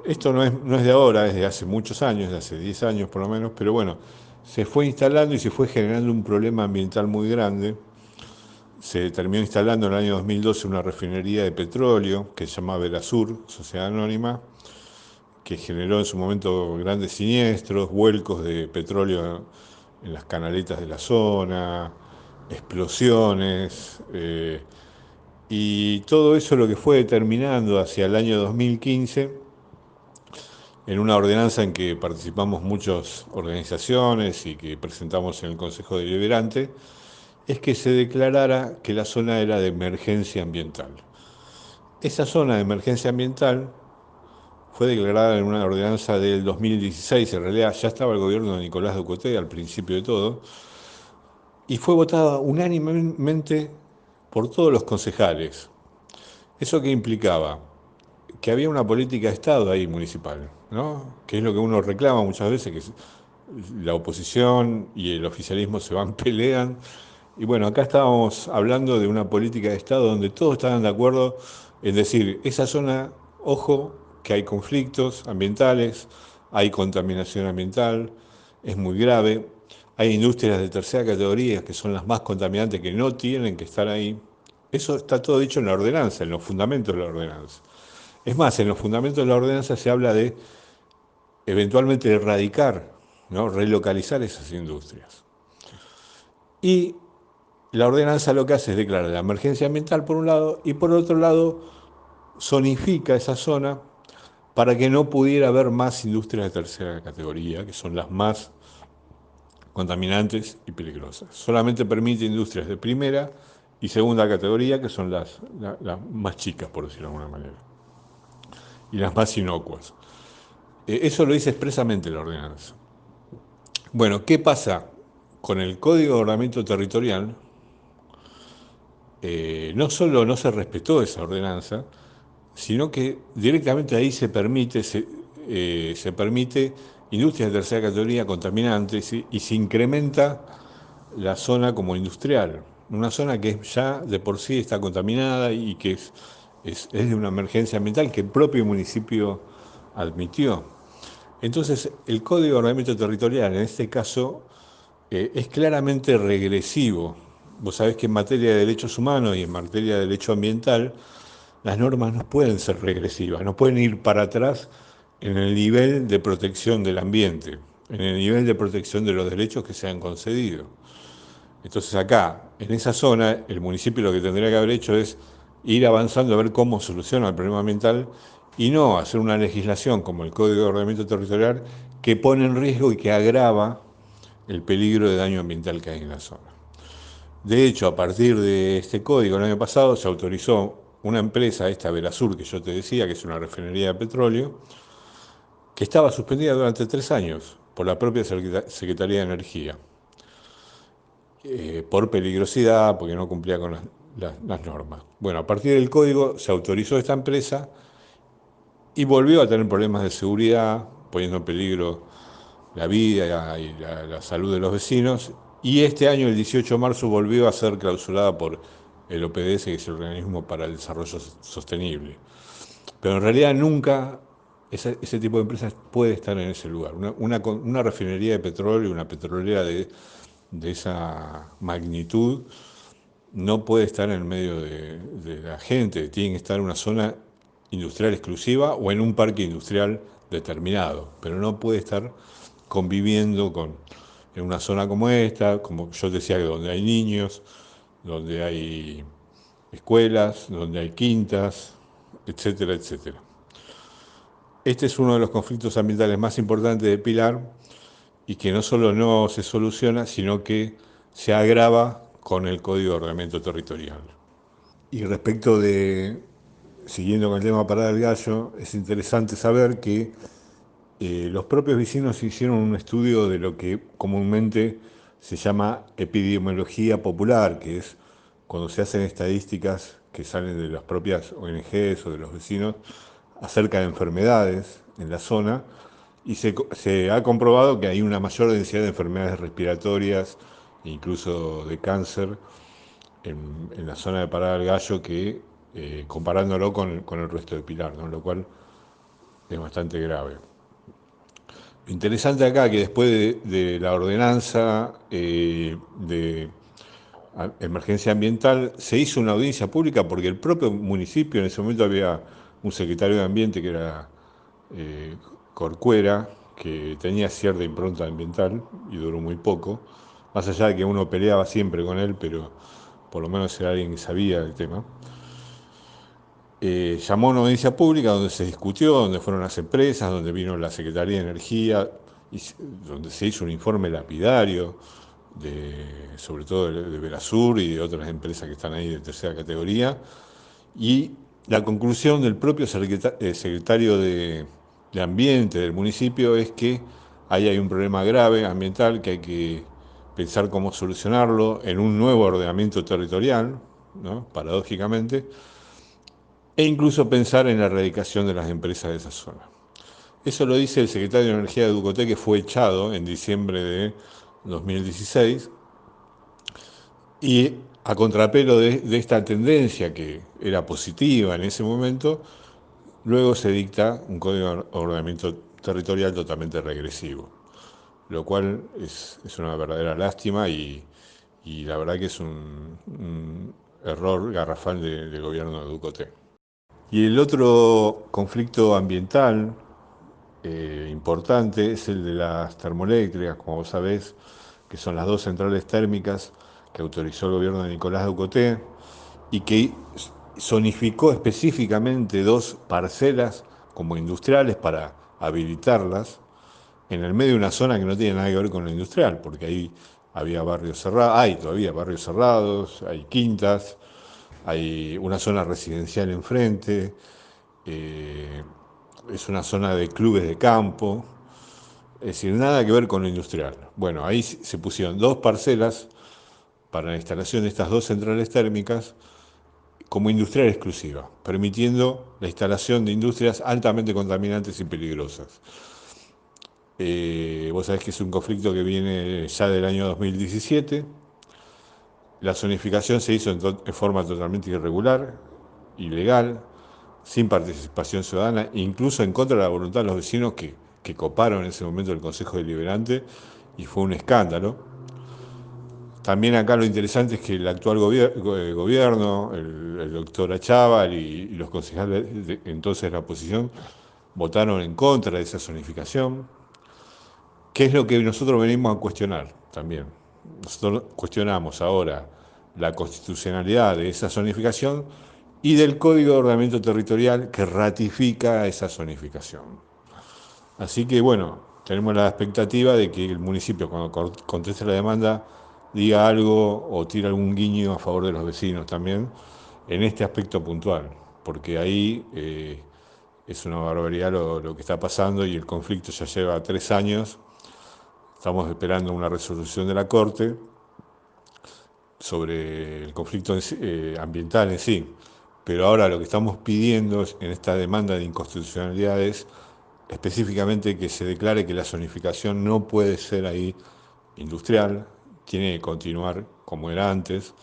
Speaker 12: Esto no es de ahora, es de hace muchos años, de hace 10 años por lo menos, pero bueno, se fue instalando y se fue generando un problema ambiental muy grande. Se terminó instalando en el año 2012 una refinería de petróleo que se llama Verasur, Sociedad Anónima, que generó en su momento grandes siniestros, vuelcos de petróleo en las canaletas de la zona, explosiones, y todo eso lo que fue determinando hacia el año 2015, en una ordenanza en que participamos muchas organizaciones y que presentamos en el Consejo Deliberante, es que se declarara que la zona era de emergencia ambiental. Esa zona de emergencia ambiental fue declarada en una ordenanza del 2016, en realidad ya estaba el gobierno de Nicolás Ducoté al principio de todo, y fue votada unánimemente por todos los concejales. ¿Eso qué implicaba? Que había una política de Estado ahí municipal, ¿no? Que es lo que uno reclama muchas veces, que la oposición y el oficialismo se van, pelean. Y bueno, acá estábamos hablando de una política de Estado donde todos estaban de acuerdo en decir, esa zona, ojo, que hay conflictos ambientales, hay contaminación ambiental, es muy grave, hay industrias de tercera categoría que son las más contaminantes que no tienen que estar ahí. Eso está todo dicho en la ordenanza, en los fundamentos de la ordenanza. Es más, en los fundamentos de la ordenanza se habla de eventualmente erradicar, ¿no? Relocalizar esas industrias. Y la ordenanza lo que hace es declarar la emergencia ambiental por un lado y por otro lado zonifica esa zona para que no pudiera haber más industrias de tercera categoría, que son las más contaminantes y peligrosas. Solamente permite industrias de primera y segunda categoría, que son las más chicas, por decirlo de alguna manera, y las más inocuas. Eso lo dice expresamente la ordenanza. Bueno, ¿qué pasa? Con el Código de Ordenamiento Territorial, no solo no se respetó esa ordenanza, sino que directamente ahí se permite industrias de tercera categoría contaminantes y se incrementa la zona como industrial. Una zona que ya de por sí está contaminada y que es de una emergencia ambiental que el propio municipio admitió. Entonces, el Código de Ordenamiento Territorial, en este caso, es claramente regresivo. Vos sabés que en materia de derechos humanos y en materia de derecho ambiental, las normas no pueden ser regresivas, no pueden ir para atrás en el nivel de protección del ambiente, en el nivel de protección de los derechos que se han concedido. Entonces acá, en esa zona, el municipio lo que tendría que haber hecho es ir avanzando a ver cómo soluciona el problema ambiental y no hacer una legislación como el Código de Ordenamiento Territorial que pone en riesgo y que agrava el peligro de daño ambiental que hay en la zona. De hecho, a partir de este código, el año pasado se autorizó una empresa, esta Verasur, que yo te decía, que es una refinería de petróleo, que estaba suspendida durante 3 años por la propia Secretaría de Energía, por peligrosidad, porque no cumplía con las normas. Bueno, a partir del código se autorizó esta empresa y volvió a tener problemas de seguridad, poniendo en peligro la vida y la salud de los vecinos, y este año, el 18 de marzo, volvió a ser clausurada por el OPDS, que es el Organismo para el Desarrollo Sostenible. Pero en realidad nunca ese tipo de empresas puede estar en ese lugar. Una refinería de petróleo, una petrolera de esa magnitud, no puede estar en el medio de la gente, tiene que estar en una zona industrial exclusiva o en un parque industrial determinado, pero no puede estar conviviendo en una zona como esta, como yo decía, donde hay niños, donde hay escuelas, donde hay quintas, etcétera, etcétera. Este es uno de los conflictos ambientales más importantes de Pilar y que no solo no se soluciona, sino que se agrava con el Código de Ordenamiento Territorial. Y respecto de, siguiendo con el tema Parada del Gallo, es interesante saber que los propios vecinos hicieron un estudio de lo que comúnmente se llama epidemiología popular, que es cuando se hacen estadísticas que salen de las propias ONGs o de los vecinos acerca de enfermedades en la zona, y se ha comprobado que hay una mayor densidad de enfermedades respiratorias, incluso de cáncer, en la zona de Parada del Gallo que comparándolo con el resto de Pilar, ¿no? Lo cual es bastante grave. Lo interesante acá que después de la ordenanza de emergencia ambiental se hizo una audiencia pública porque el propio municipio, en ese momento había un secretario de Ambiente que era Corcuera, que tenía cierta impronta ambiental y duró muy poco, más allá de que uno peleaba siempre con él, pero por lo menos era alguien que sabía del tema. Llamó a una audiencia pública donde se discutió, donde fueron las empresas, donde vino la Secretaría de Energía, y donde se hizo un informe lapidario, sobre todo de Verasur y de otras empresas que están ahí de tercera categoría, y la conclusión del propio secretario de Ambiente del municipio es que ahí hay un problema grave ambiental que hay que pensar cómo solucionarlo en un nuevo ordenamiento territorial, ¿no? Paradójicamente, e incluso pensar en la erradicación de las empresas de esa zona. Eso lo dice el secretario de Energía de Ducoté, que fue echado en diciembre de 2016, y a contrapelo de esta tendencia que era positiva en ese momento, luego se dicta un código de ordenamiento territorial totalmente regresivo, lo cual es una verdadera lástima y la verdad que es un error garrafal del gobierno de Ducoté. Y el otro conflicto ambiental importante es el de las termoeléctricas, como vos sabés, que son las dos centrales térmicas que autorizó el gobierno de Nicolás Ducoté y que zonificó específicamente dos parcelas como industriales para habilitarlas en el medio de una zona que no tiene nada que ver con lo industrial, porque ahí había barrios cerrados, hay todavía barrios cerrados, hay quintas, hay una zona residencial enfrente, es una zona de clubes de campo, es decir, nada que ver con lo industrial. Bueno, ahí se pusieron dos parcelas para la instalación de estas dos centrales térmicas como industrial exclusiva, permitiendo la instalación de industrias altamente contaminantes y peligrosas. Vos sabés que es un conflicto que viene ya del año 2017. La zonificación se hizo en forma totalmente irregular, ilegal, sin participación ciudadana, incluso en contra de la voluntad de los vecinos que coparon en ese momento el Consejo Deliberante, y fue un escándalo. También acá lo interesante es que el actual gobierno, el doctor Achával y los concejales de entonces la oposición, votaron en contra de esa zonificación, que es lo que nosotros venimos a cuestionar también. Nosotros cuestionamos ahora la constitucionalidad de esa zonificación y del Código de Ordenamiento Territorial que ratifica esa zonificación. Así que bueno, tenemos la expectativa de que el municipio, cuando conteste la demanda, diga algo o tire algún guiño a favor de los vecinos también en este aspecto puntual, porque ahí es una barbaridad lo que está pasando y el conflicto ya lleva 3 años. Estamos esperando una resolución de la Corte sobre el conflicto ambiental en sí, pero ahora lo que estamos pidiendo en esta demanda de inconstitucionalidad es específicamente que se declare que la zonificación no puede ser ahí industrial, tiene que continuar como era antes,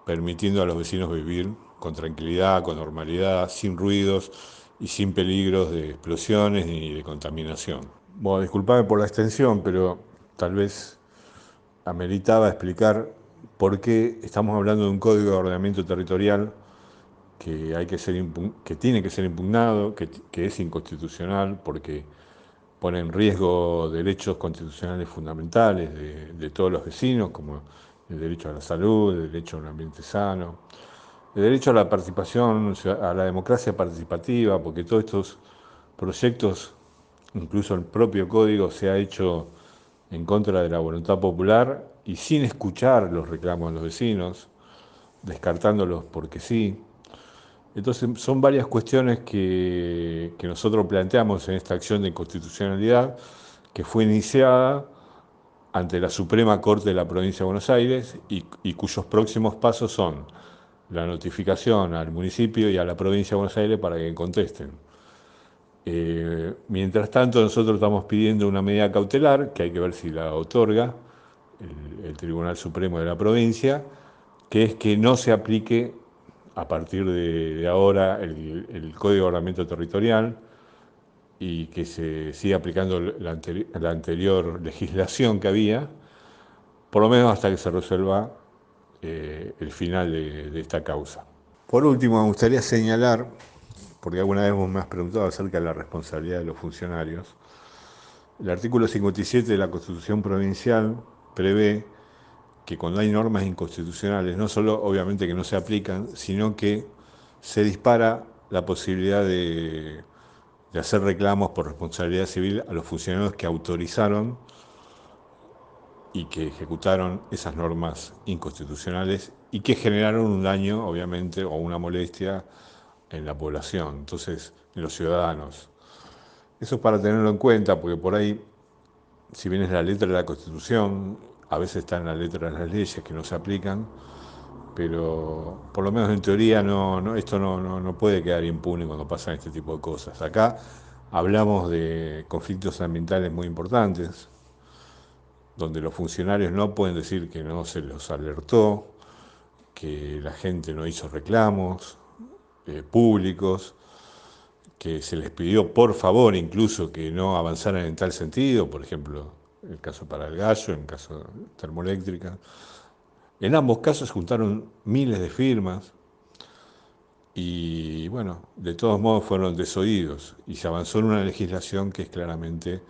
Speaker 12: permitiendo a los vecinos vivir con tranquilidad, con normalidad, sin ruidos y sin peligros de explosiones ni de contaminación. Bueno, disculpame por la extensión, pero tal vez ameritaba explicar por qué estamos hablando de un código de ordenamiento territorial que tiene que ser impugnado, que es inconstitucional, porque pone en riesgo derechos constitucionales fundamentales de todos los vecinos, como el derecho a la salud, el derecho a un ambiente sano, el derecho a la participación, a la democracia participativa, porque todos estos proyectos, incluso el propio código, se ha hecho en contra de la voluntad popular y sin escuchar los reclamos de los vecinos, descartándolos porque sí. Entonces son varias cuestiones que nosotros planteamos en esta acción de inconstitucionalidad que fue iniciada ante la Suprema Corte de la Provincia de Buenos Aires y cuyos próximos pasos son la notificación al municipio y a la Provincia de Buenos Aires para que contesten. Mientras tanto, nosotros estamos pidiendo una medida cautelar, que hay que ver si la otorga el Tribunal Supremo de la provincia, que es que no se aplique a partir de ahora el Código de Ordenamiento Territorial y que se siga aplicando la anterior legislación que había, por lo menos hasta que se resuelva el final de esta causa. Por último, me gustaría señalar, porque alguna vez vos me has preguntado acerca de la responsabilidad de los funcionarios, el artículo 57 de la Constitución Provincial prevé que cuando hay normas inconstitucionales, no solo obviamente que no se aplican, sino que se dispara la posibilidad de hacer reclamos por responsabilidad civil a los funcionarios que autorizaron y que ejecutaron esas normas inconstitucionales y que generaron un daño, obviamente, o una molestia en la población, entonces en los ciudadanos. Eso es para tenerlo en cuenta, porque por ahí, si bien es la letra de la Constitución, a veces está en la letra de las leyes que no se aplican, pero por lo menos en teoría esto no puede quedar impune cuando pasan este tipo de cosas. Acá hablamos de conflictos ambientales muy importantes, donde los funcionarios no pueden decir que no se los alertó, que la gente no hizo reclamos públicos, que se les pidió por favor incluso que no avanzaran en tal sentido, por ejemplo, el caso para el Gallo, en el caso de termoeléctrica. En ambos casos juntaron miles de firmas y, bueno, de todos modos fueron desoídos y se avanzó en una legislación que es claramente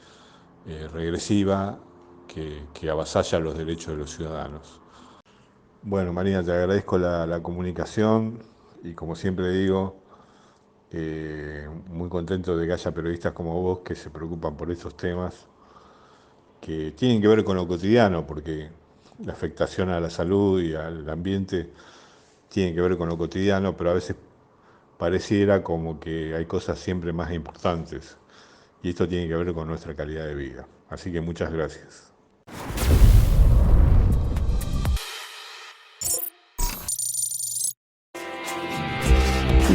Speaker 12: regresiva, que avasalla los derechos de los ciudadanos. Bueno, Marina, te agradezco la comunicación y, como siempre digo, muy contento de que haya periodistas como vos que se preocupan por estos temas que tienen que ver con lo cotidiano, porque la afectación a la salud y al ambiente tiene que ver con lo cotidiano, pero a veces pareciera como que hay cosas siempre más importantes y esto tiene que ver con nuestra calidad de vida. Así que muchas gracias.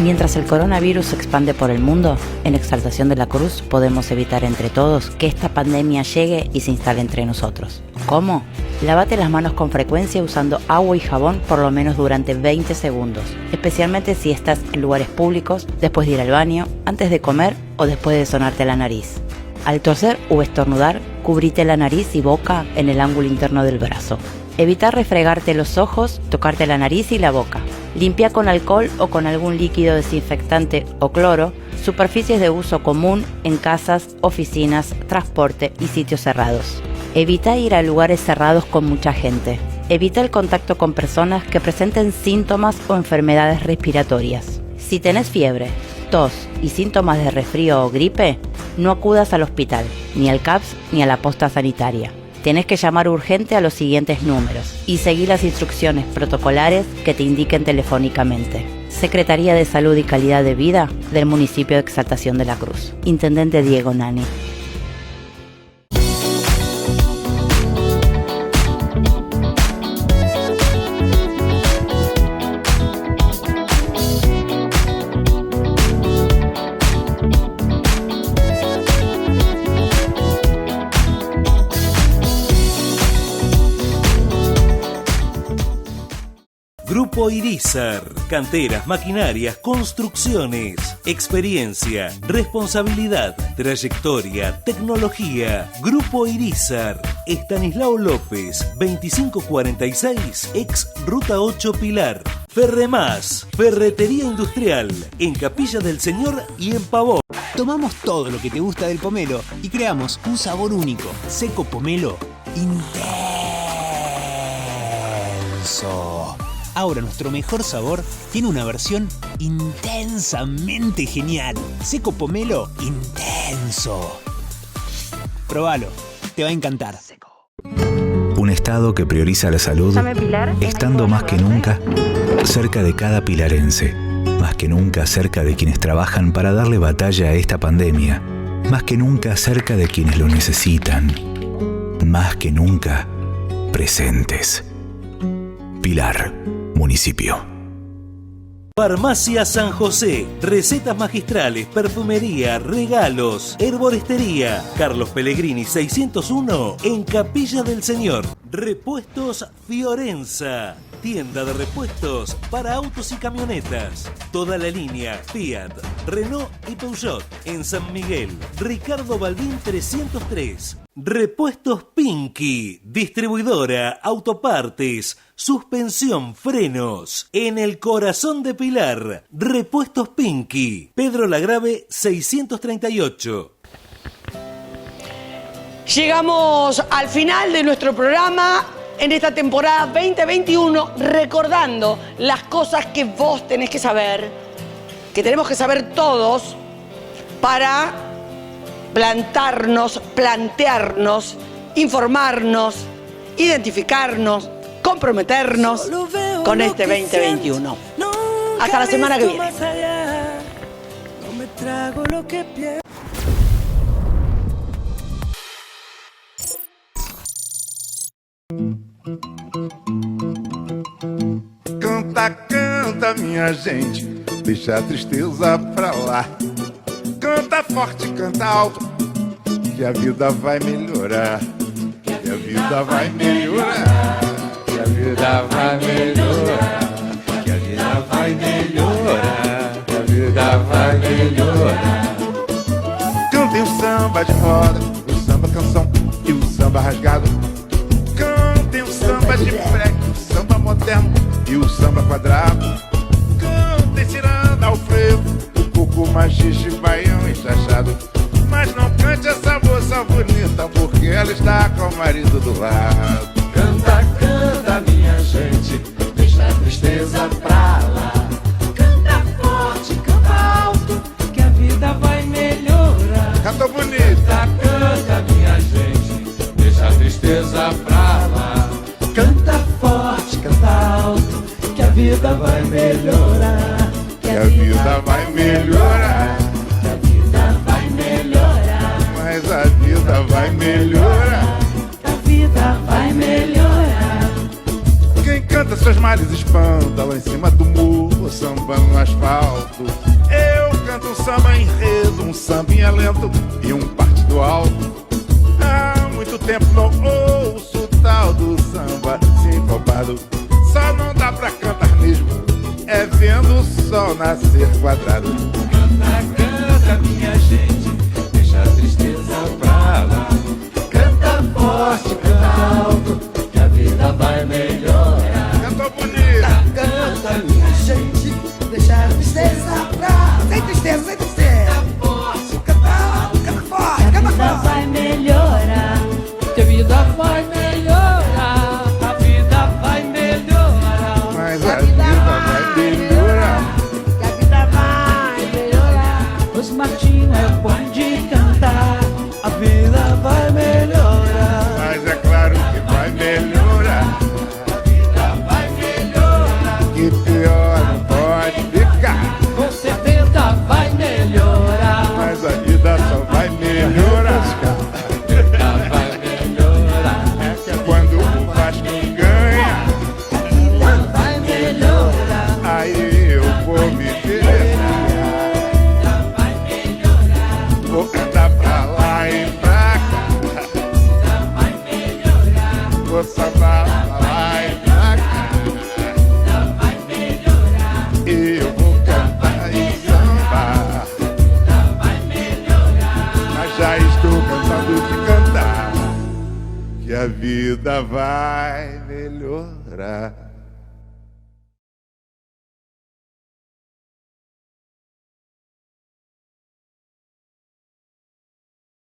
Speaker 11: Mientras el coronavirus se expande por el mundo, en Exaltación de la Cruz podemos evitar entre todos que esta pandemia llegue y se instale entre nosotros. ¿Cómo? Lávate las manos con frecuencia usando agua y jabón por lo menos durante 20 segundos, especialmente si estás en lugares públicos, después de ir al baño, antes de comer o después de sonarte la nariz. Al toser o estornudar, cubrite la nariz y boca en el ángulo interno del brazo. Evita refregarte los ojos, tocarte la nariz y la boca. Limpia con alcohol o con algún líquido desinfectante o cloro superficies de uso común en casas, oficinas, transporte y sitios cerrados. Evita ir a lugares cerrados con mucha gente. Evita el contacto con personas que presenten síntomas o enfermedades respiratorias. Si tenés fiebre, tos y síntomas de resfrío o gripe, no acudas al hospital, ni al CAPS ni a la posta sanitaria. Tenés que llamar urgente a los siguientes números y seguir las instrucciones protocolares que te indiquen telefónicamente. Secretaría de Salud y Calidad de Vida del municipio de Exaltación de la Cruz. Intendente Diego Nani.
Speaker 10: Grupo Irizar. Canteras, maquinarias, construcciones, experiencia, responsabilidad, trayectoria, tecnología. Grupo Irizar. Estanislao López, 2546, ex Ruta 8 Pilar. Ferremás, Ferretería Industrial, en Capilla del Señor y en Pavón.
Speaker 8: Tomamos todo lo que te gusta del pomelo y creamos un sabor único. Seco Pomelo Intenso. Ahora nuestro mejor sabor tiene una versión intensamente genial. Seco Pomelo Intenso. Probalo, te va a encantar.
Speaker 9: Un Estado que prioriza la salud, estando más que nunca cerca de cada pilarense, más que nunca cerca de quienes trabajan para darle batalla a esta pandemia, más que nunca cerca de quienes lo necesitan, más que nunca presentes. Pilar, municipio.
Speaker 10: Farmacia San José, recetas magistrales, perfumería, regalos, herboristería. Carlos Pellegrini 601 en Capilla del Señor. Repuestos Fiorenza, tienda de repuestos para autos y camionetas. Toda la línea Fiat, Renault y Peugeot en San Miguel. Ricardo Balbín 303. Repuestos Pinky, distribuidora, autopartes, suspensión, frenos, en el corazón de Pilar. Repuestos Pinky, Pedro Lagrave 638.
Speaker 1: Llegamos al final de nuestro programa en esta temporada 2021, recordando las cosas que vos tenés que saber, que tenemos que saber todos para plantearnos, informarnos, identificarnos, comprometernos con este 2021. Hasta la semana que viene.
Speaker 13: Canta, canta, minha gente, deixa a tristeza pra lá. Canta forte, canta alto, que a vida vai melhorar. Que a vida vai melhorar. Que a vida vai melhorar. Que a vida vai melhorar. Que a vida vai melhorar. Cantem o samba de roda, o samba canção e o samba rasgado. Cantem o samba de freque, o samba moderno e o samba quadrado. Cantem ciranda ao frevo, coco, machixe, baião e chachado. Mas não cante essa moça bonita, porque ela está com o marido do lado. Canta, canta, minha gente, deixa a tristeza pra lá. Canta forte, canta alto, que a vida vai melhorar. Canta bonita. Canta, canta, minha gente, deixa a tristeza pra lá. Canta forte, canta alto, que a vida vai melhorar. Que a vida vai melhorar. Que a vida vai melhorar. Mas a vida vai melhorar. A vida vai melhorar. Quem canta seus males espanta lá em cima do morro, samba no asfalto. Eu canto um samba enredo, um sambinha lento e um partido alto. Há muito tempo não ouço tal do samba sincopado. Só não dá pra cantar mesmo, é vendo o sol nascer quadrado. Canta, canta, minha gente, deixa a tristeza pra lá. Canta forte, canta alto, que a vida vai melhorar. Canta bonita. Canta, minha gente, deixa a tristeza pra lá. Sem tristeza, sem tristeza. Canta forte, canta alto, canta forte, canta forte. A vida vai melhorar, que a vida vai melhorar. A vida vai melhorar. Mas a vida vai melhorar. Que a vida vai melhorar. Os Martinho é bom de cantar. A vida vai melhorar. Mas é claro que vai melhorar. A vida vai melhorar. Que pior não pode ficar. Com certeza vai melhorar. Mas a vida só vai melhorar. Quando o Vasco ganha, a vida vai melhorar. Aí eu vou me beneficiar. Vai melhorar. Vou cantar pra lá e pra cá. Vai melhorar. Vou sambar pra lá e pra cá. Vai melhorar. E eu vou cantar e sambar. Vai melhorar. Mas já estou cansado de cantar. Que a vida vai melhorar.